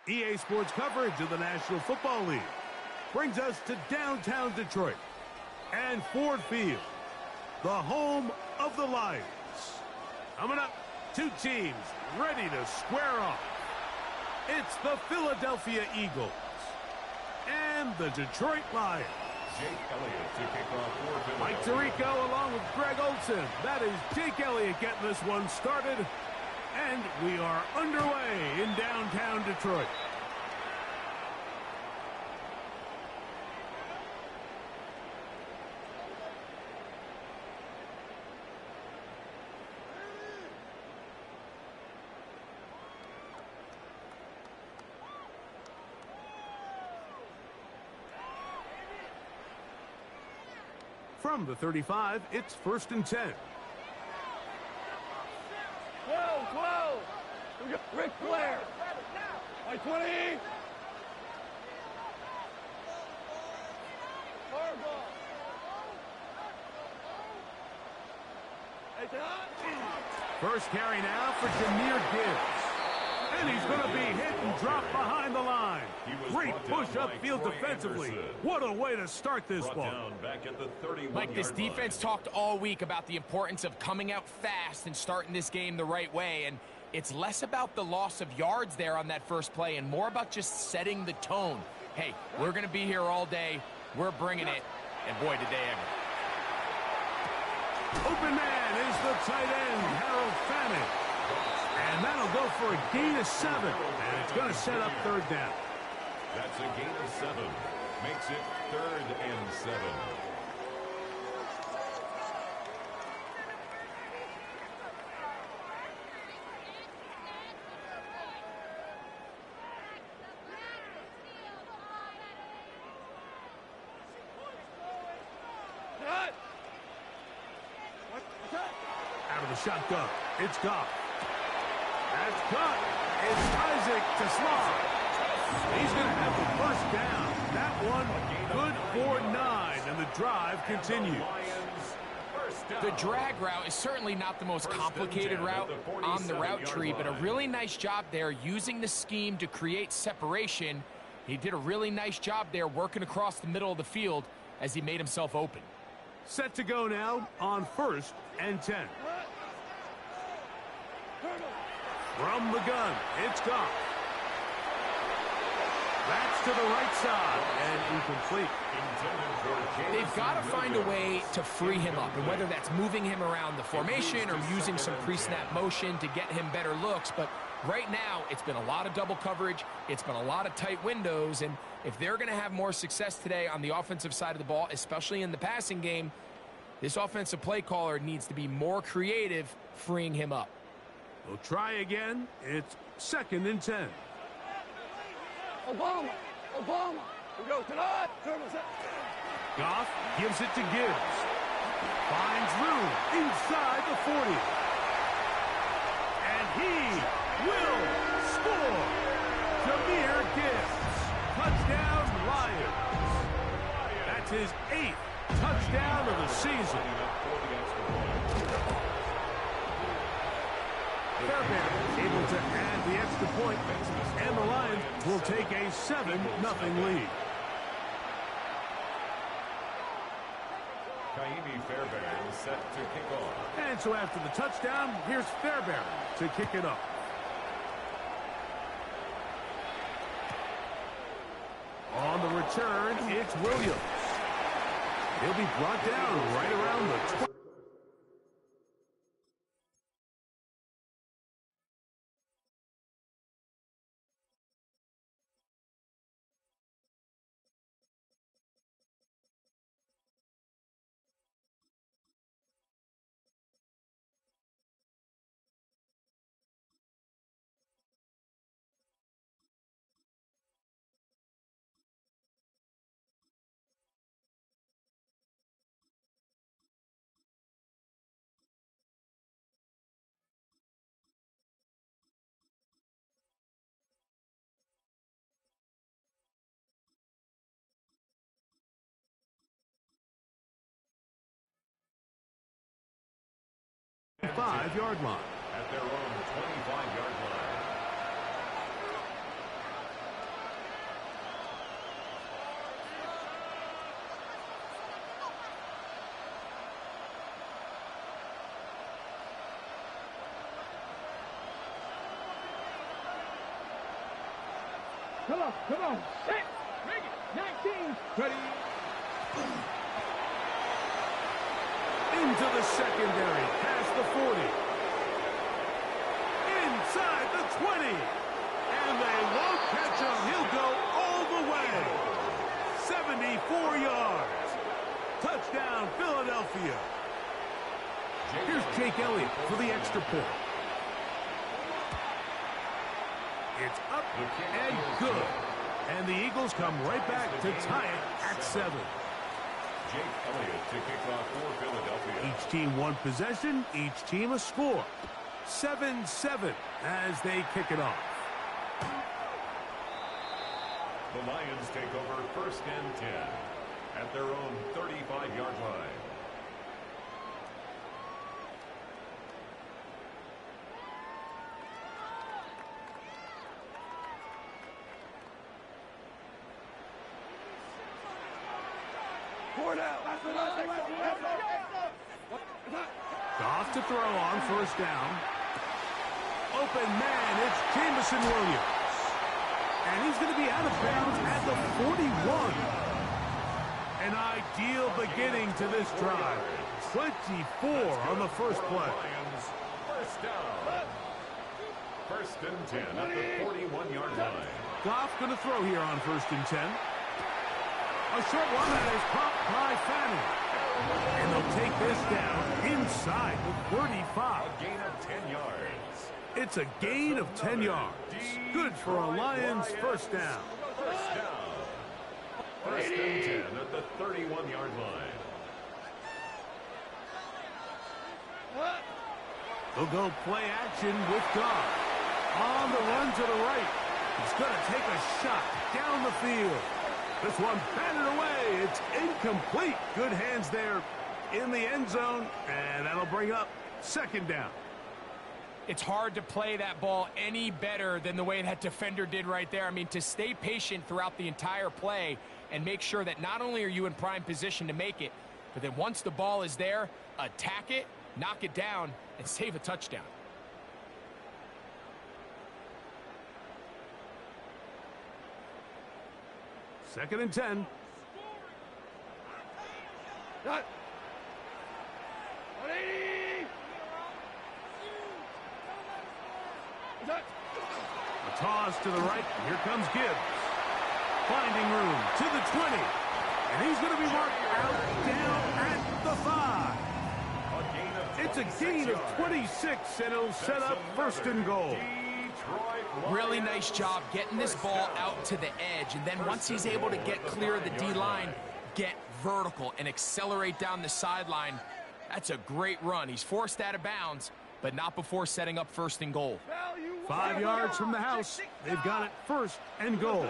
EA Sports coverage of the National Football League brings us to downtown Detroit and Ford Field, the home of the Lions. Coming up, two teams ready to square off. It's the Philadelphia Eagles and the Detroit Lions. Jake Elliott to kick off for Mike Tirico along with Greg Olson. That is Jake Elliott getting this one started. And we are underway in downtown Detroit. From the 35, it's 1st and 10. 12. We got Rick Flair. By 20. First carry now for Jahmyr Gibbs. And he's going to be hit and dropped behind the line. Great push upfield defensively. What a way to start this ball. Mike, this defense talked all week about the importance of coming out fast and starting this game the right way. And it's less about the loss of yards there on that first play and more about just setting the tone. Hey, we're going to be here all day. We're bringing it. And boy, did they ever. Open man is the tight end, Harold Fanning. And that'll go for a gain of 7. And it's going to set up 3rd down. That's a gain of 7. Makes it 3rd and 7. Out of the shotgun, it's Goff. That's cut. It's Isaac to Slaw. He's going to have the first down. That one good for 9, and the drive continues. The drag route is certainly not the most complicated route on the route tree, but a really nice job there using the scheme to create separation. He did a really nice job there working across the middle of the field as he made himself open. Set to go now on 1st and 10. From the gun, it's Goff. That's to the right side, and incomplete. They've got to find a way to free him up, and whether that's moving him around the formation or using some pre-snap motion to get him better looks. But right now, it's been a lot of double coverage. It's been a lot of tight windows, and if they're going to have more success today on the offensive side of the ball, especially in the passing game, this offensive play caller needs to be more creative freeing him up. We'll try again. It's 2nd and 10. Obama. We go tonight. Goff gives it to Gibbs. Finds room inside the 40. And he will score. Jahmyr Gibbs. Touchdown, Lions. That's his 8th touchdown of the season. Fairbairn able to add the extra point, and the Lions will take a 7-0 lead. Kaimi Fairbairn set to kick off. And so after the touchdown, here's Fairbairn to kick it off. On the return, it's Williams. He'll be brought down right around the 20. Five-yard line. At their own 25-yard line. Come on, come on. 6, 19. Ready. Into the secondary, past the 40. Inside the 20. And they won't catch him. He'll go all the way. 74 yards. Touchdown, Philadelphia. Here's Jake Elliott for the extra point. It's up and good. And the Eagles come right back to tie it at 7. Jake Elliott to kick off for Philadelphia. Each team one possession, each team a score. 7-7 as they kick it off. The Lions take over 1st and 10 at their own 35-yard line. Goff to throw on 1st down. Open man, it's Jameson Williams. And he's going to be out of bounds at the 41. An ideal beginning to this drive. 24 on the first play. Lions, 1st down. 1st and 10 at the 41-yard line. Goff going to throw here on 1st and 10. A short one that is caught by Fanning. And they'll take this down inside the 35. A gain of 10 yards. It's a gain of 10 yards. Good for a Lions 1st down. 1st down. 1st and 10 at the 31-yard line. They'll go play action with Goff. On the run to the right. He's going to take a shot down the field. This one batted away. It's incomplete. Good hands there in the end zone. And that'll bring up 2nd down. It's hard to play that ball any better than the way that defender did right there. I mean, to stay patient throughout the entire play and make sure that not only are you in prime position to make it, but then once the ball is there, attack it, knock it down, and save a touchdown. Second and 10. Got 180. A toss to the right. Here comes Gibbs. Finding room to the 20. And he's going to be marked out down at the 5. It's a gain of 26, and it'll set up 1st and goal. Really nice job getting this ball out to the edge, and then once he's able to get clear of the D-line, get vertical and accelerate down the sideline. That's a great run. He's forced out of bounds, but not before setting up 1st and goal. 5 yards from the house. They've got it 1st and goal.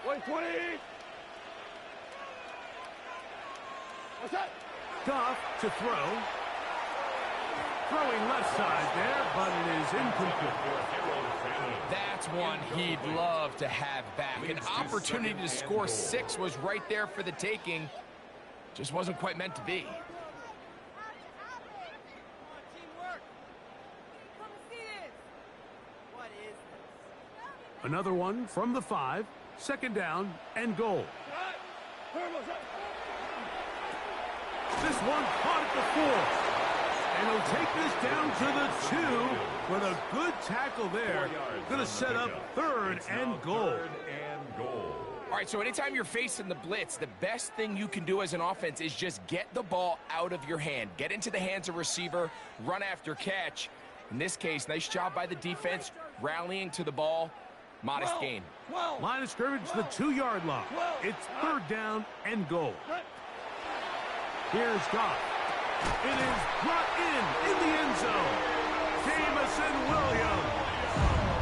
120. What's that? Goff to throw. Throwing left side there, but it is incomplete. That's one he'd love to have back. An opportunity to score 6 was right there for the taking. Just wasn't quite meant to be. Another one from the 5. 2nd down and goal. This one caught at the 4. And he'll take this down to the 2 with a good tackle there. Going to set up 3rd and goal. All right, so anytime you're facing the blitz, the best thing you can do as an offense is just get the ball out of your hand. Get into the hands of receiver, run after catch. In this case, nice job by the defense, rallying to the ball. Modest gain. Line of scrimmage, the 2-yard line. It's 3rd down and goal. Here's Goff. It is brought in the end zone. Jameson Williams.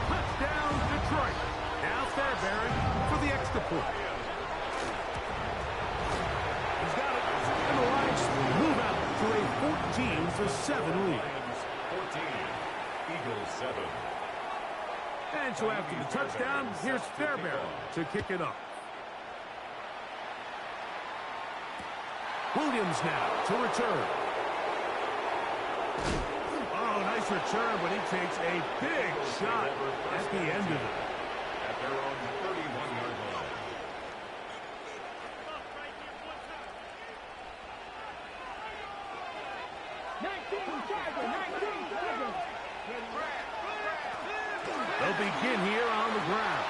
Touchdown, Detroit. Now Fairbairn for the extra point. He's got it. And the Lions move out to a 14-7 lead. 14, Eagles 7. And so after the touchdown, here's Fairbairn to kick it off. Williams now to return. Oh, nice return, but he takes a big shot at the end of it. their own 31-yard line. They'll begin here on the ground.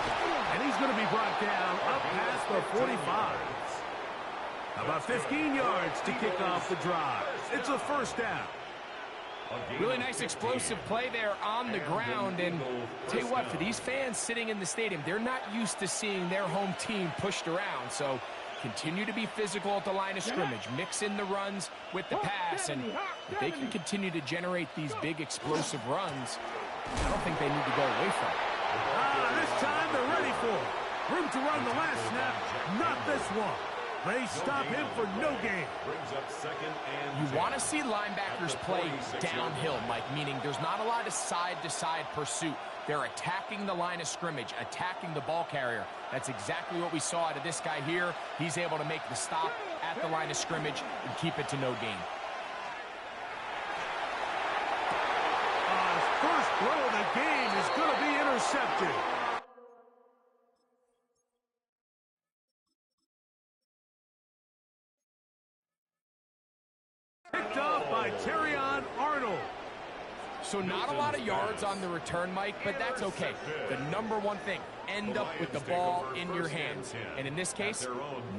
And he's going to be brought down up past the 45. About 15 yards to kick off the drive. It's a first down. Really nice explosive play there on the ground. And tell you what, for these fans sitting in the stadium, they're not used to seeing their home team pushed around. So continue to be physical at the line of scrimmage. Mix in the runs with the pass. And if they can continue to generate these big explosive runs, I don't think they need to go away from it. This time they're ready for it. Room to run the last snap, not this one. They stop him for no gain. Brings up second and You want to see linebackers play downhill, Mike, meaning there's not a lot of side-to-side pursuit. They're attacking the line of scrimmage, attacking the ball carrier. That's exactly what we saw out of this guy here. He's able to make the stop at the line of scrimmage and keep it to no gain. His first throw of the game is going to be intercepted. Picked off by Terrion Arnold. So not a lot of yards on the return, Mike, but that's okay. The number one thing, end up with the ball in your hands. And in this case,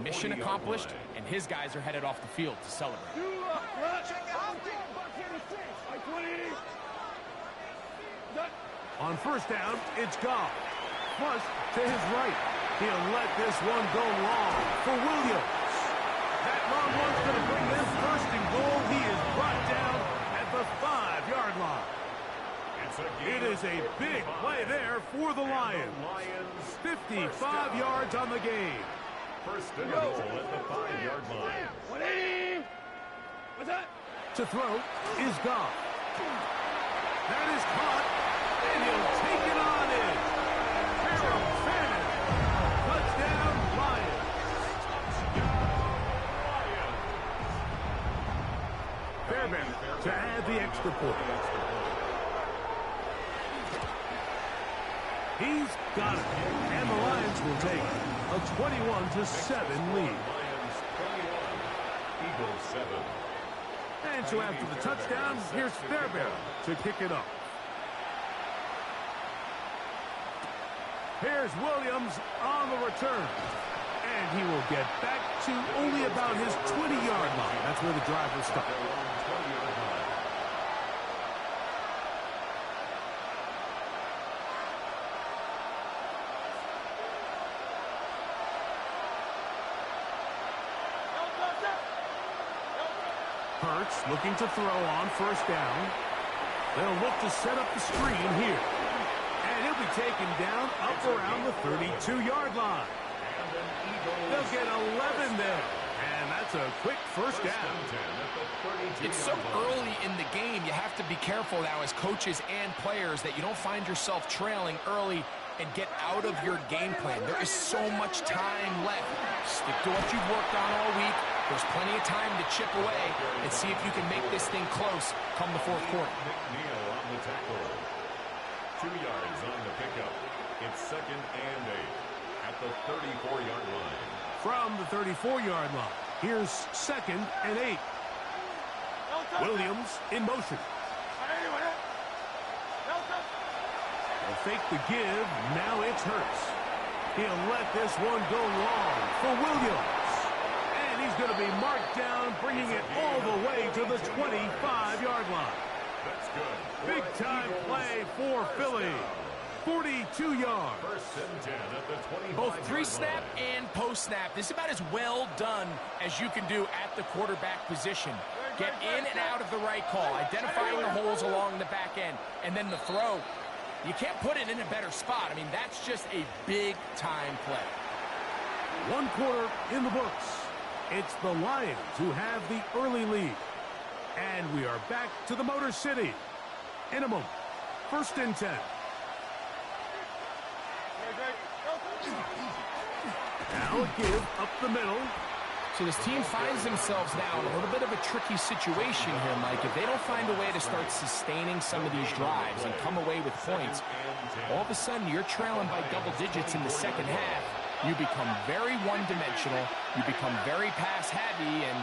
mission accomplished, and his guys are headed off the field to celebrate. On first down, it's Goff. Flush to his right. He'll let this one go long for Williams. That long one's going to bring them first and goal. He is brought down at the 5-yard line. It is a big play there for the Lions. 55 yards on the game. First and goal at the 5-yard line. 180. What's that? To throw is Goff. That is caught, and he'll take it on in. Harold Fannin. Touchdown, Lions. Fairbairn to add the extra point. He's got it, and the Lions will take a 21-7 lead. Lions 21, Eagles 7. And so after the touchdown, here's Fairbairn to kick it up. Here's Williams on the return. And he will get back to only about his 20-yard line. That's where the drive will stop. Hurts looking to throw on first down. They'll look to set up the screen here. And he'll be taken down up around the 32-yard line. They'll get 11 there. And that's a quick first down. It's so early in the game, you have to be careful now as coaches and players that you don't find yourself trailing early and get out of your game plan. There is so much time left. Stick to what you've worked on all week. There's plenty of time to chip away and see if you can make this thing close come the fourth quarter. McNeil on the tackle. 2 yards on the pickup. It's second and 8 at the 34-yard line. From the 34-yard line, here's second and 8. Williams in motion. They'll fake the give. Now it's Hurts. He'll let this one go long for Williams. And he's going to be marked down, bringing it all the way to the 25-yard line. That's good. Big-time play for Philly. 42 yards. First and 10 at the 25. Both pre-snap and post-snap. This is about as well done as you can do at the quarterback position. Get in and out of the right call, identifying the holes along the back end, and then the throw. You can't put it in a better spot. I mean, that's just a big-time play. 1 quarter in the books. It's the Lions who have the early lead. And we are back to the Motor City. In a moment, first and 10. Now a give up the middle. So So this team finds themselves now in a little bit of a tricky situation here, Mike. If they don't find a way to start sustaining some of these drives and come away with points, all of a sudden you're trailing by double digits in the second half. You become very one-dimensional. You become very pass-heavy, and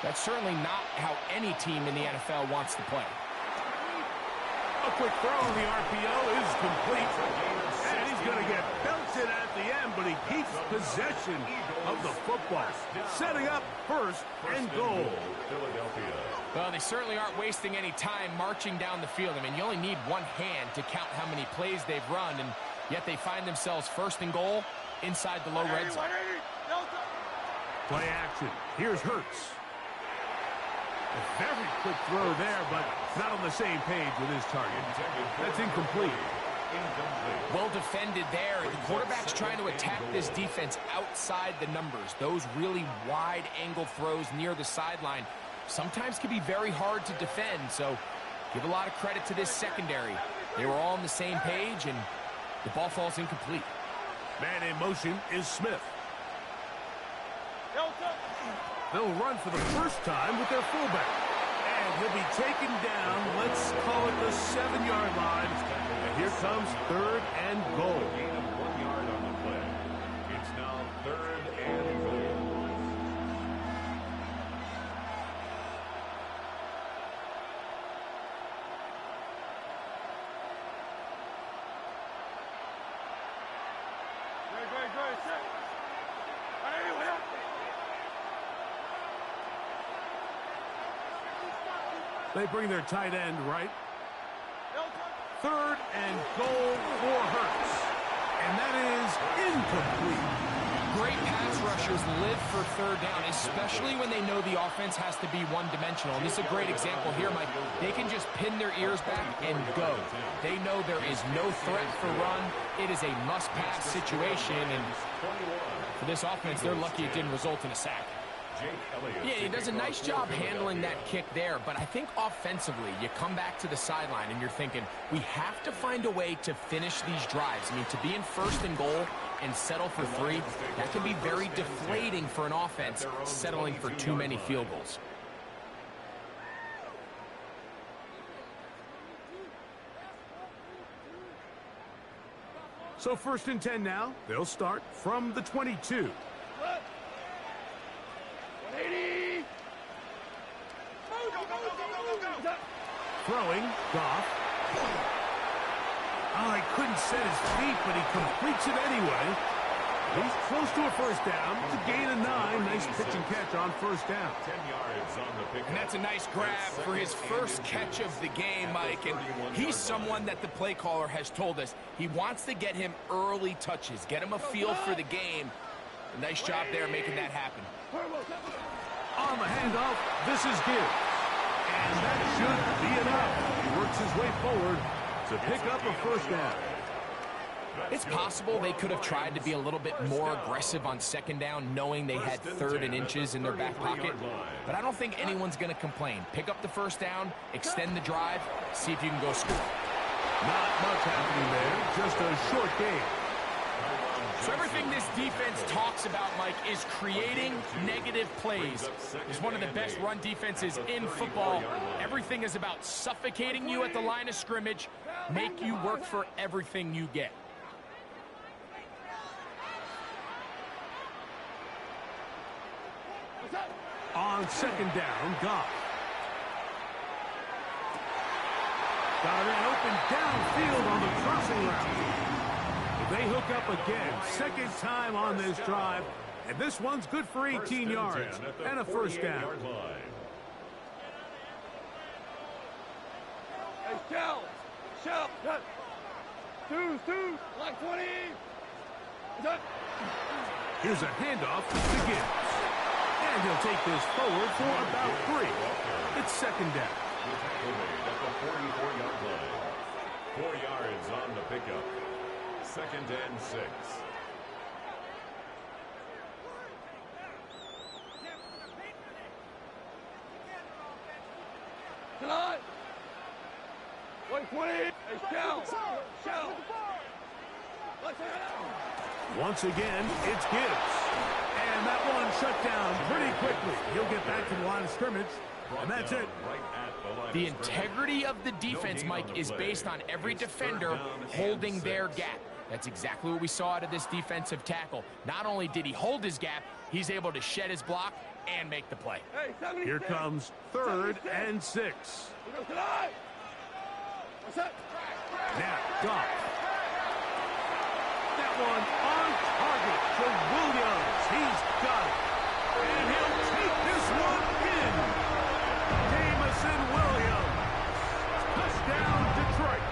that's certainly not how any team in the NFL wants to play. A quick throw on the RPO is complete. And he's going to get belted at the end, but he keeps possession of the football. Setting up first and goal. Philadelphia. Well, they certainly aren't wasting any time marching down the field. I mean, you only need one hand to count how many plays they've run, and yet they find themselves first and goal inside the low red zone. Play action. Here's Hurts. A very quick throw there, but not on the same page with his target. That's incomplete. Well defended there. The quarterback's trying to attack this defense outside the numbers. Those really wide angle throws near the sideline sometimes can be very hard to defend, so give a lot of credit to this secondary. They were all on the same page, and the ball falls incomplete. Man in motion is Smith. They'll run for the first time with their fullback. And he'll be taken down, let's call it the 7-yard line. And here comes third and goal. Gain of 1 yard on the play. It's now third and goal. They bring their tight end right. Third and goal for Hurts. And that is incomplete. Great pass rushers live for third down, especially when they know the offense has to be one-dimensional. And this is a great example here, Mike. They can just pin their ears back and go. They know there is no threat for run. It is a must-pass situation. And for this offense, they're lucky it didn't result in a sack. Yeah, he does a nice job handling that kick there, but I think offensively, you come back to the sideline and you're thinking, we have to find a way to finish these drives. I mean, to be in first and goal and settle for 3, that can be very deflating for an offense settling for too many field goals. So first and 10 now. They'll start from the 22. Throwing, Goff. Oh, he couldn't set his feet, but he completes it anyway. He's close to a first down. It's a gain of 9. Nice pitch and catch on first down. 10 yards on the pick. And that's a nice grab for his first catch of the game, Mike. And he's someone that the play caller has told us he wants to get him early touches, get him a feel for the game. A nice job there making that happen. On the handoff, this is Gibbs. And that should be enough. He works his way forward to pick up a first down. It's possible they could have tried to be a little bit more aggressive on second down, knowing they had third and inches in their back pocket. But I don't think anyone's going to complain. Pick up the first down, extend the drive, see if you can go score. Not much happening there, just a short game. So everything this defense talks about, Mike, is creating negative plays. It's one of the best run defenses in football. Everything is about suffocating you at the line of scrimmage, make you work for everything you get. On second down, Goff. Got it open downfield on the crossing route. They hook up again, second time on this drive, and this one's good for 18 yards and a first down. Hey, shell, two, like 20. Here's a handoff to Gibbs, and he'll take this forward for about 3. It's second down. At the 44-yard line. 4 yards on the pickup. Second and 6. Tonight. 120. Hey, shell. Once again, it's Gibbs. And And that one shut down pretty quickly. He'll get back to the line of scrimmage, and that's it. The integrity of the defense, Mike, is based on every defender holding their gap. That's exactly what we saw out of this defensive tackle. Not only did he hold his gap, he's able to shed his block and make the play. Here comes 3rd and 6. Now, Goff. That one on target for Williams. He's got it. And he'll take this one in. Jamison Williams. Touchdown, Detroit.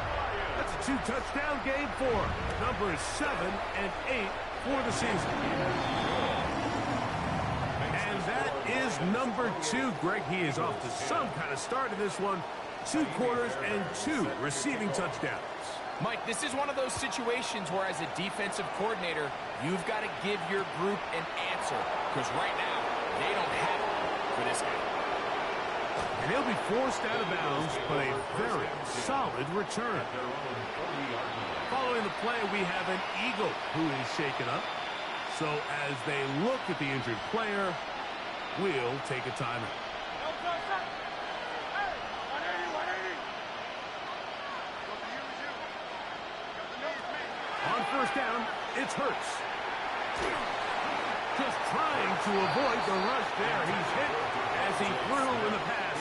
That's a 2-touchdown game for numbers 7 and 8 for the season. And that is number 2, Greg. He is off to some kind of start in this one. 2 quarters and 2 receiving touchdowns. Mike, this is one of those situations where as a defensive coordinator, you've got to give your group an answer. Because right now, they don't have it for this guy. And he'll be forced out of bounds, but a very solid return. Following the play, we have an Eagle who is shaken up. So as they look at the injured player, we'll take a timeout. On first down, it's Hurts. Just trying to avoid the rush there. He's hit as he threw in the pass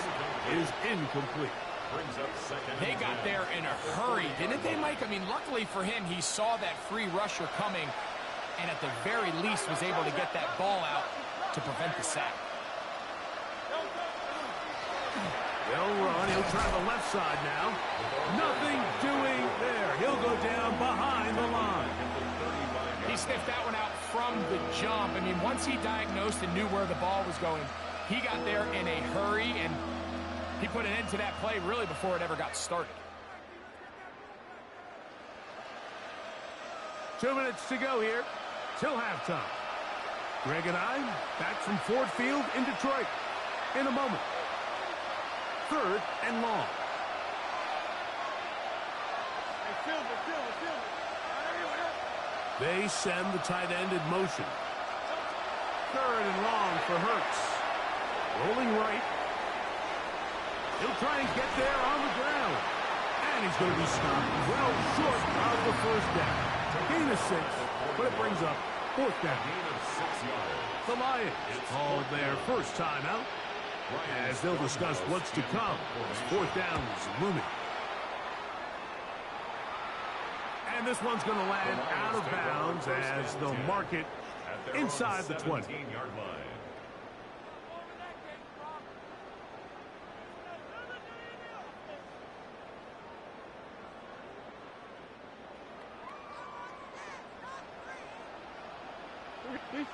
is incomplete. They got there in a hurry, didn't they, Mike? I mean, luckily for him, he saw that free rusher coming and at the very least was able to get that ball out to prevent the sack. They'll run. He'll try the left side now. Nothing doing there. He'll go down behind the line. He sniffed that one out from the jump. I mean, once he diagnosed and knew where the ball was going, he got there in a hurry, and he put an end to that play really before it ever got started. 2 minutes to go here till halftime. Greg and I back from Ford Field in Detroit in a moment. 3rd and long. They send the tight end in motion. 3rd and long for Hurts. Rolling right. He'll try and get there on the ground. And he's going to be stopped well short of the first down. Gain of 6, but it brings up 4th down. The Lions called their first timeout, as they'll discuss what's to come as 4th down is looming. And this one's going to land out of bounds as they'll mark it inside the 20.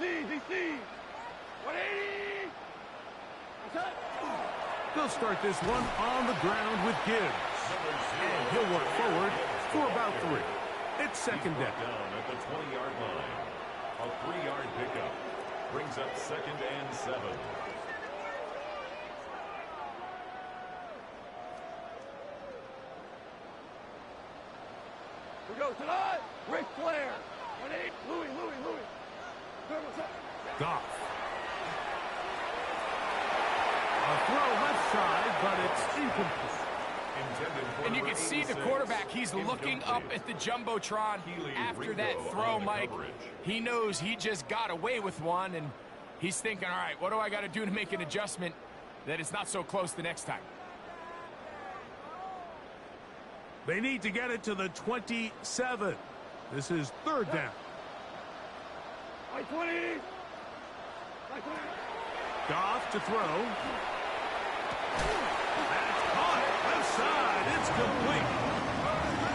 DC! 180! They'll start this one on the ground with Gibbs. And he'll work forward for about 3. It's 2nd down. At the 20-yard line. A 3-yard pickup brings up 2nd and 7. We go tonight. Ric Flair. 180. Louis. Goff. A throw left side, but it's incomplete. And you can see the quarterback, he's looking up at the Jumbotron after that throw, Mike. He knows he just got away with one, and he's thinking, all right, what do I got to do to make an adjustment that it's not so close the next time? They need to get it to the 27. This is 3rd down. 20. Goff to throw. That's caught. Left side. It's complete.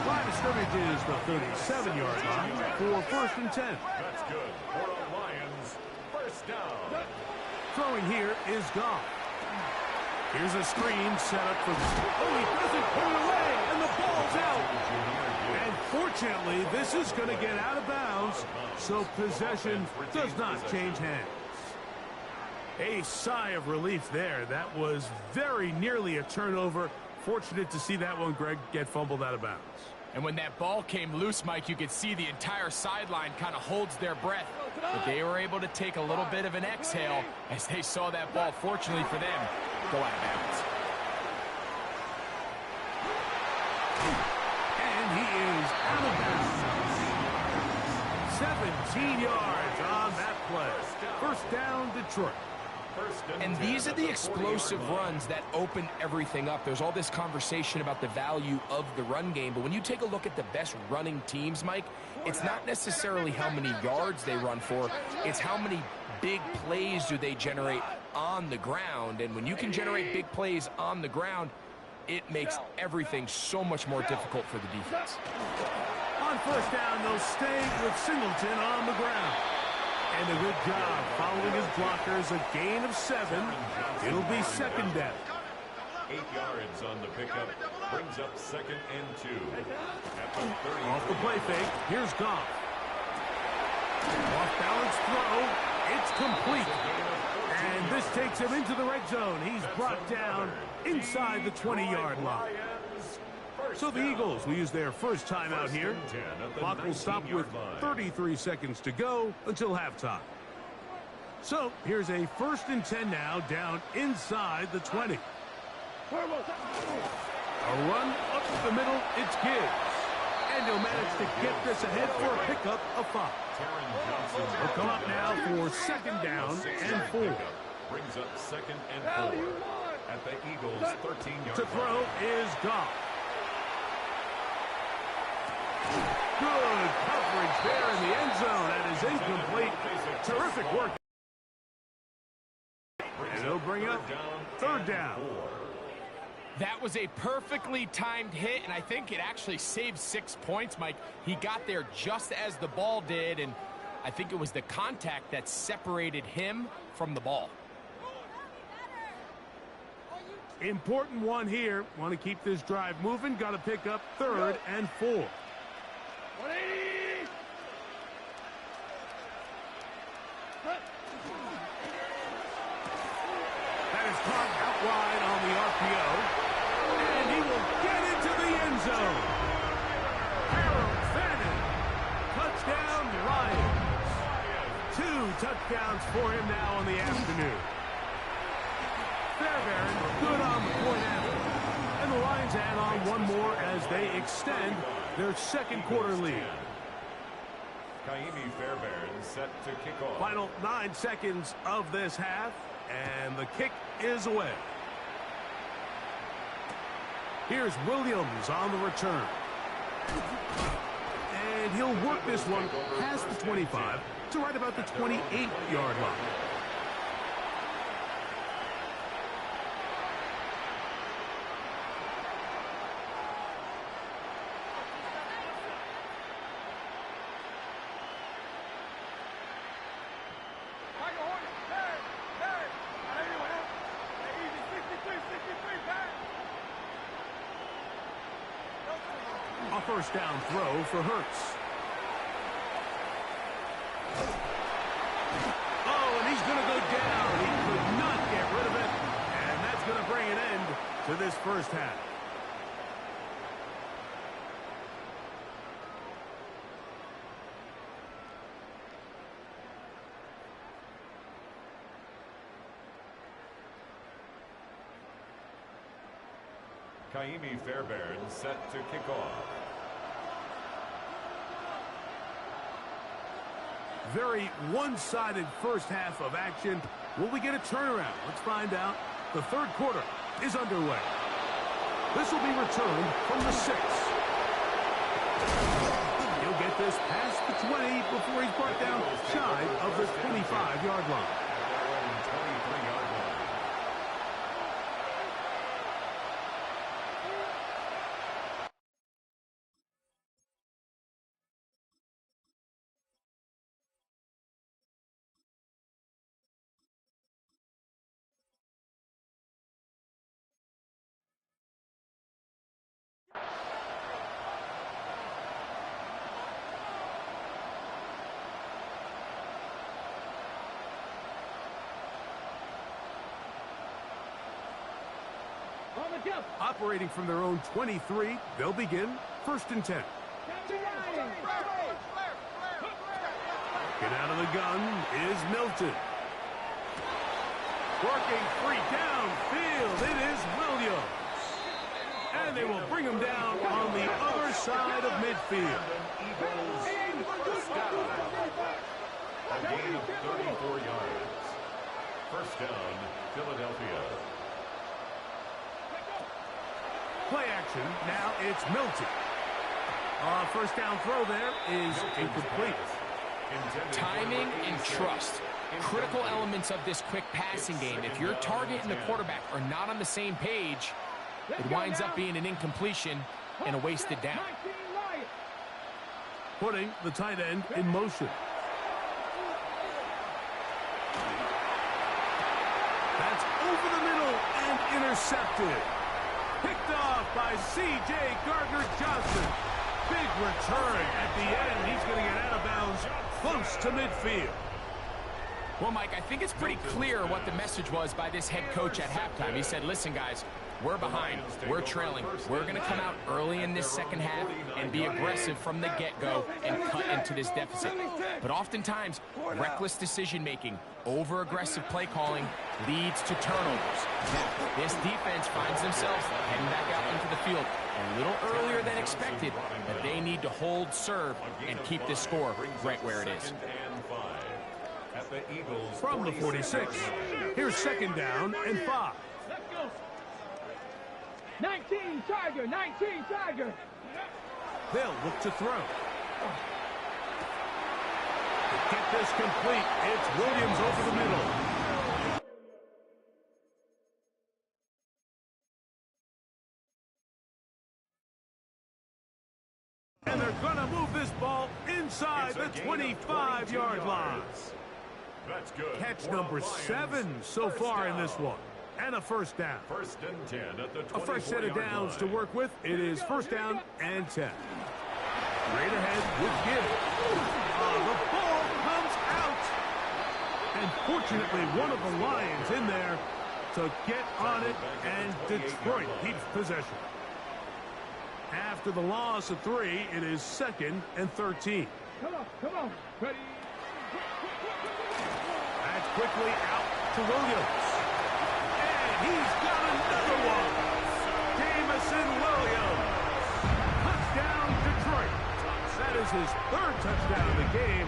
Line of scrimmage is the 37-yard line for 1st and 10. That's good for the Lions. 1st down. Throwing here is Goff. Here's a screen set up for the... Oh, he doesn't put it away, and the ball's out. And fortunately, this is going to get out of bounds, so possession does not change hands. A sigh of relief there. That was very nearly a turnover. Fortunate to see that one, Greg, get fumbled out of bounds. And when that ball came loose, Mike, you could see the entire sideline kind of holds their breath. But they were able to take a little bit of an exhale as they saw that ball, fortunately for them, go out of bounds. And he is out of bounds. 17 yards on that play. First down, Detroit. And these are the explosive runs that open everything up. There's all this conversation about the value of the run game, but when you take a look at the best running teams, Mike, it's not necessarily how many yards they run for, it's how many big plays do they generate on the ground. And when you can generate big plays on the ground, it makes everything so much more difficult for the defense. On first down, they'll stay with Singleton on the ground. And a good job following his blockers, a gain of 7. It'll be second down. 8 yards on the pickup, brings up 2nd and 2. At the 30. Off the play fake, here's Goff. Off balance throw, it's complete. And this takes him into the red zone. He's brought down inside the 20-yard line. So the Eagles will use their first time out here. Clock will stop with 33 seconds to go until halftime. So here's a 1st and 10 now, down inside the 20. A run up the middle, it's Gibbs. And he'll manage to get this ahead for a pickup of 5. He'll come up now for 2nd down and 4. Brings up 2nd and 4. At the Eagles' 13-yard to throw is Goff. Good coverage there in the end zone. That is incomplete. Terrific work. And he'll bring up 3rd down. That was a perfectly timed hit, and I think it actually saved 6 points, Mike. He got there just as the ball did, and I think it was the contact that separated him from the ball. Important one here. Want to keep this drive moving. Got to pick up 3rd and 4. That is caught out wide on the RPO. And he will get into the end zone. Harold Fannin. Touchdown, Lions. 2 touchdowns for him now on the afternoon. Fairbairn good on the point after. And the Lions add on one more as they extend their 2nd quarter lead. Kaimi Fairbairn set to kick off. Final 9 seconds of this half, and the kick is away. Here's Williams on the return. And he'll work this one past the 25 to right about the 28-yard line. A first down throw for Hurts. Oh, and he's going to go down. He could not get rid of it. And that's going to bring an end to this first half. Kaimi Fairbairn set to kick off. Very one-sided first half of action. Will we get a turnaround? Let's find out. The 3rd quarter is underway. This will be returned from the 6. He'll get this past the 20 before he's brought down shy of the 25-yard line. Operating from their own 23, they'll begin 1st and 10. Get out of the gun is Milton. Working free downfield, it is Williams. And they will bring him down on the other side of midfield. A gain of 34 yards. 1st down, Philadelphia. Play action, now it's Milton. 1st down throw there is incomplete. Timing and trust. Critical elements of this quick passing game. If your target and the quarterback are not on the same page, it winds up being an incompletion and a wasted down. Putting the tight end in motion. That's over the middle and intercepted. Picked off by C.J. Gardner-Johnson. Big return at the end. He's going to get out of bounds close to midfield. Well, Mike, I think it's pretty clear what the message was by this head coach at halftime. He said, listen, guys, we're behind. We're trailing. We're going to come out early in this second half and be aggressive from the get-go and cut into this deficit. But oftentimes, reckless decision-making, over-aggressive play calling leads to turnovers. Now, this defense finds themselves heading back out into the field a little earlier than expected, but they need to hold serve and keep this score right where it is. From the 46, here's 2nd down and 5. Let's go. 19 Charger, 19 Charger. They'll look to throw. To get this complete, it's Williams over the middle. And they're going to move this ball inside the 25-yard line. That's good. Catch number 7 so far in this one. And a 1st down. 1st and 10 at the 24-yard line. A fresh set of downs to work with. It is 1st down and 10. Straight ahead with Gibbs. The ball comes out. And fortunately, one of the Lions in there to get on it, and Detroit keeps possession. After the loss of 3, it is 2nd and 13. Come on. Ready. That's quickly out to Williams. And he's got another one. Jamison Williams. Touchdown, Detroit. That is his 3rd touchdown of the game.